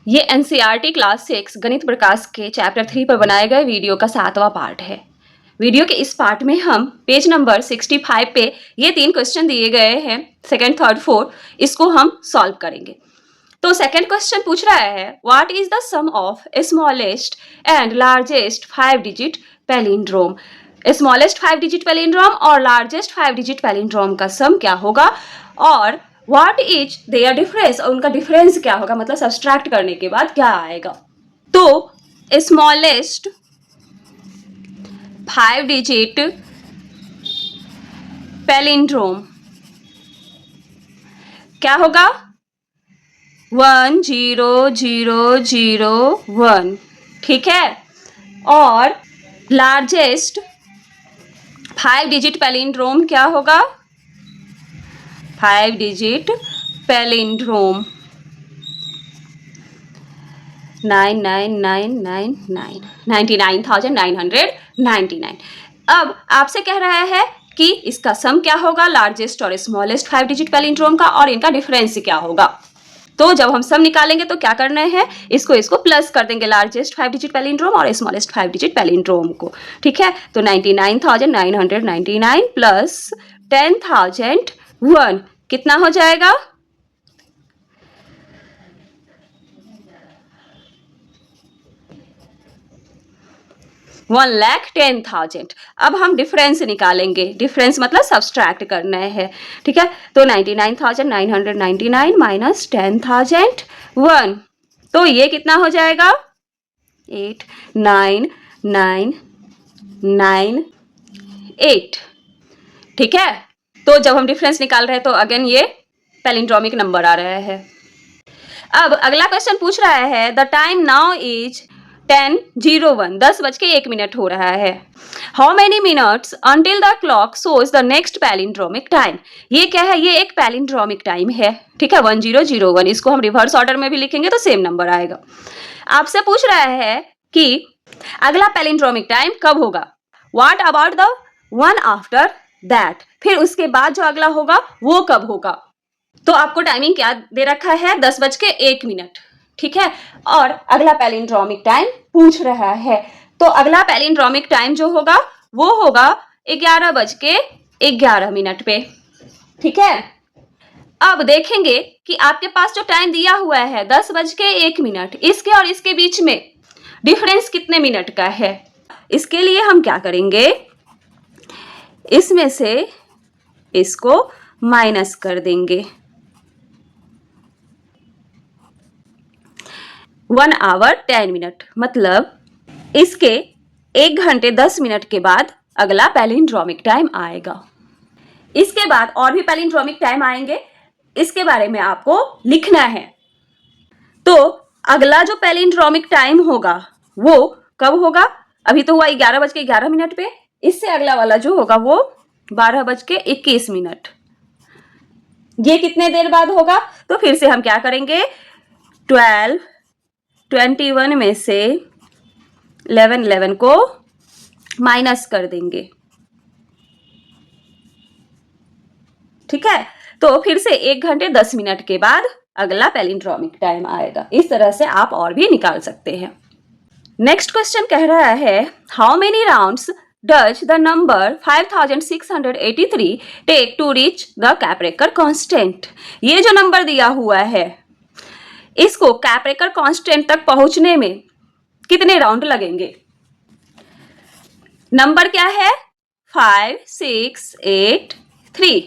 ये NCERT class 6 गणित प्रकाश के चैप्टर 3 पर बनाए गए वीडियो का 7वां पार्ट है। वीडियो के इस पार्ट में हम पेज नंबर 65 पे ये 3 क्वेश्चन दिए गए हैं, सेकंड, थर्ड, फोर्थ, इसको हम सॉल्व करेंगे। तो सेकंड क्वेश्चन पूछ रहा है what is the sum of smallest and largest 5 digit palindrome. Smallest 5 digit palindrome और लार्जेस्ट 5 डिजिट पैलिंड्रोम का सम क्या होगा और व्हाट इज देयर डिफरेंस, और उनका डिफरेंस क्या होगा, मतलब सब्सट्रैक्ट करने के बाद क्या आएगा। तो स्मॉलेस्ट 5 डिजिट पैलिंड्रोम क्या होगा 10001, ठीक है। और लार्जेस्ट 5 डिजिट पैलिंड्रोम क्या होगा 5 डिजिट पैलिंड्रोम 99,999। अब आपसे कह रहा है कि इसका सम क्या होगा लार्जेस्ट और स्मॉलेस्ट 5 डिजिट पैलिंड्रोम का और इनका डिफरेंस क्या होगा। तो जब हम सम निकालेंगे तो क्या करना है, इसको प्लस कर देंगे लार्जेस्ट 5 डिजिट पैलिंड्रोम और स्मॉलेस्ट 5 डिजिट पैलिंड्रोम को, ठीक है। तो 99,999 प्लस 10,001 कितना हो जाएगा 1,10,000। अब हम डिफरेंस निकालेंगे, डिफरेंस मतलब सब्सट्रैक्ट करना है, ठीक है। तो 99,999 माइनस 10,001, तो ये कितना हो जाएगा 89998, ठीक है। तो जब हम डिफरेंस निकाल रहे हैं तो अगेन ये पैलिंड्रोमिक नंबर आ रहा है। अब अगला क्वेश्चन पूछ रहा है द टाइम नाउ इज 10:01, 10:01 हो रहा है। How many minutes until the clock shows the next palindromic time. ये क्या है, ये एक पैलिंड्रोमिक टाइम है, ठीक है 1001। इसको हम रिवर्स ऑर्डर में भी लिखेंगे तो सेम नंबर आएगा। आपसे पूछ रहा है कि अगला पैलिंड्रोमिक टाइम कब होगा, what about the one after that, फिर उसके बाद जो अगला होगा वो कब होगा। तो आपको टाइमिंग क्या दे रखा है 10:01, ठीक है। और अगला पैलिंड्रोमिक टाइम पूछ रहा है, तो अगला पैलिंड्रोमिक टाइम जो होगा वो होगा 11:11 पे, ठीक है। अब देखेंगे कि आपके पास जो टाइम दिया हुआ है 10:01, इसके और इसके बीच में डिफरेंस कितने मिनट का है। इसके लिए हम क्या करेंगे, इसमें से इसको माइनस कर देंगे। 1 आवर 10 मिनट, मतलब इसके 1 घंटे 10 मिनट के बाद अगला पैलिंड्रोमिक टाइम आएगा। इसके बाद और भी पैलिंड्रोमिक टाइम आएंगे, इसके बारे में आपको लिखना है। तो अगला जो पैलिंड्रोमिक टाइम होगा वो कब होगा, अभी तो हुआ 11:11 पे, इससे अगला वाला जो होगा वो 12:21। ये कितने देर बाद होगा, तो फिर से हम क्या करेंगे 21 में से 11 को माइनस कर देंगे, ठीक है। तो फिर से 1 घंटे 10 मिनट के बाद अगला पैलिंड्रोमिक टाइम आएगा। इस तरह से आप और भी निकाल सकते हैं। नेक्स्ट क्वेश्चन कह रहा है how many rounds does the number 5683 take to reach the Kaprekar constant. ये जो नंबर दिया हुआ है इसको कैपरेकर कांस्टेंट तक पहुंचने में कितने राउंड लगेंगे। नंबर क्या है 5683।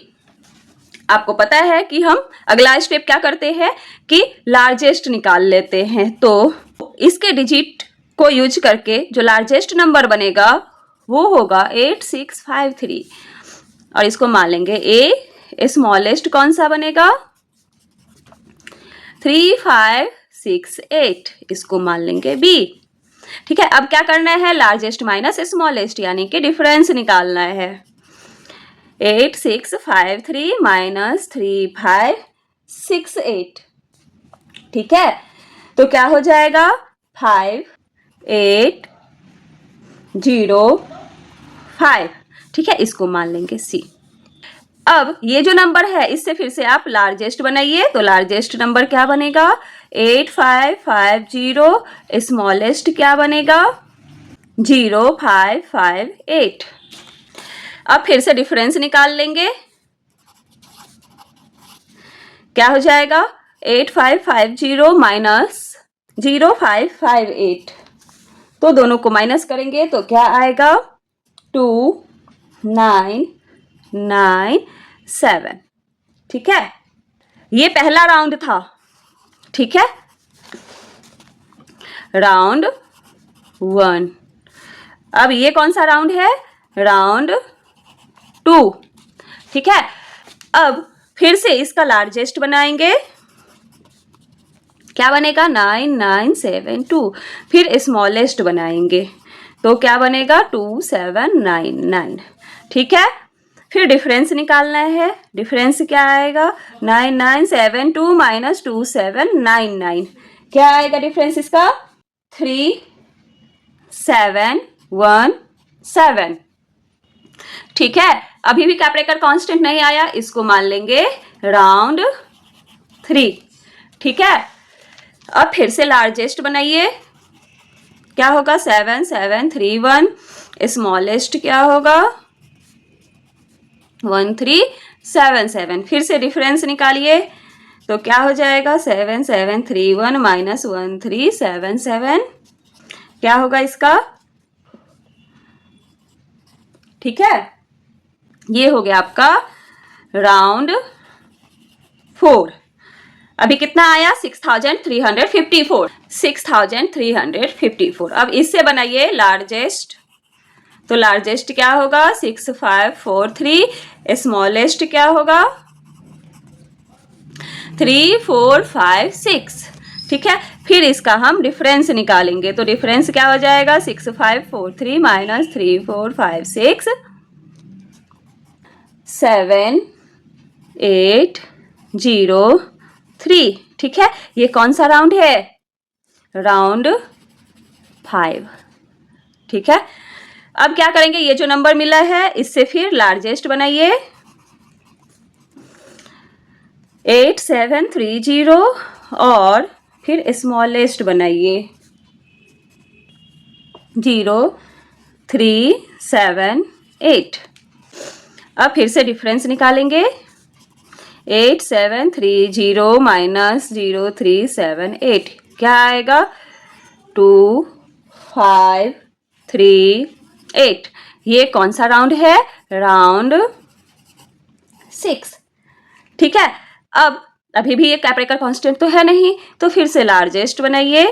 आपको पता है कि हम अगला स्टेप क्या करते हैं कि लार्जेस्ट निकाल लेते हैं। तो इसके डिजिट को यूज करके जो लार्जेस्ट नंबर बनेगा वो होगा 8653, और इसको मान लेंगे ए। स्मॉलेस्ट कौन सा बनेगा 3568, इसको मान लेंगे बी, ठीक है। अब क्या करना है लार्जेस्ट माइनस स्मॉलेस्ट यानी कि डिफरेंस निकालना है। 8653 माइनस 3568, ठीक है। तो क्या हो जाएगा 5805, ठीक है। इसको मान लेंगे सी। अब ये जो नंबर है इससे फिर से आप लार्जेस्ट बनाइए, तो लार्जेस्ट नंबर क्या बनेगा 8550 स्मॉलेस्ट क्या बनेगा 0558। अब फिर से डिफरेंस निकाल लेंगे, क्या हो जाएगा 8550 माइनस 0558, तो दोनों को माइनस करेंगे तो क्या आएगा 2997। ठीक है, ये पहला राउंड था। ठीक है, राउंड 1। अब ये कौन सा राउंड है राउंड 2। ठीक है, अब फिर से इसका लार्जेस्ट बनाएंगे, क्या बनेगा 9972। फिर स्मॉलेस्ट बनाएंगे तो क्या बनेगा 2799। ठीक है, फिर डिफरेंस निकालना है, डिफरेंस क्या आएगा 9972 माइनस 2799, क्या आएगा डिफरेंस इसका 3717। ठीक है, अभी भी कैपरेकर कांस्टेंट नहीं आया, इसको मान लेंगे राउंड 3। ठीक है, अब फिर से लार्जेस्ट बनाइए, क्या होगा 7731, स्मॉलेस्ट क्या होगा 1377। फिर से डिफरेंस निकालिए तो क्या हो जाएगा 7731 माइनस 1377, क्या होगा इसका। ठीक है, ये हो गया आपका राउंड 4। अभी कितना आया 6354, 6354। अब इससे बनाइए लार्जेस्ट, तो लार्जेस्ट क्या होगा 6543, स्मॉलेस्ट क्या होगा 3456। ठीक है, फिर इसका हम डिफरेंस निकालेंगे, तो डिफरेंस क्या हो जाएगा 6543 माइनस 3456, 7803। ठीक है, ये कौन सा राउंड है राउंड 5। ठीक है, अब क्या करेंगे, ये जो नंबर मिला है इससे फिर लार्जेस्ट बनाइए 8730 और फिर स्मॉलेस्ट बनाइए 0378। अब फिर से डिफरेंस निकालेंगे 8730 माइनस 0378, क्या आएगा 2538। ये कौन सा राउंड है राउंड 6। ठीक है, अब अभी भी ये कैपरेकर कांस्टेंट तो है नहीं, तो फिर से लार्जेस्ट बनाइए,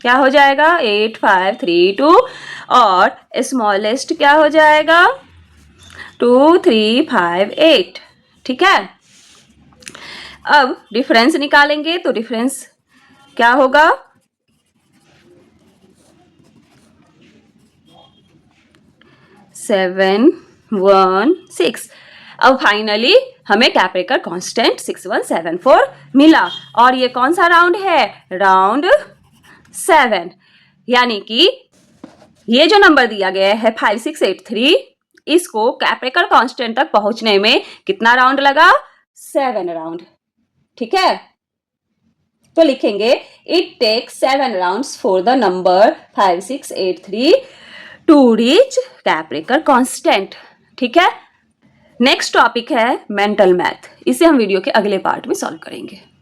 क्या हो जाएगा 8532 और स्मॉलेस्ट क्या हो जाएगा 2358। ठीक है, अब डिफरेंस निकालेंगे तो डिफरेंस क्या होगा 716। अब फाइनली हमें कैपरेकर कांस्टेंट 6174 मिला, और ये कौन सा राउंड है राउंड 7। यानी कि ये जो नंबर दिया गया है 5683, इसको कैपरेकर कांस्टेंट तक पहुंचने में कितना राउंड लगा 7 राउंड। ठीक है, तो लिखेंगे it takes 7 rounds for the number 5683 to reach Kaprekar constant. ठीक है, नेक्स्ट टॉपिक है मेंटल मैथ, इसे हम वीडियो के अगले पार्ट में सॉल्व करेंगे।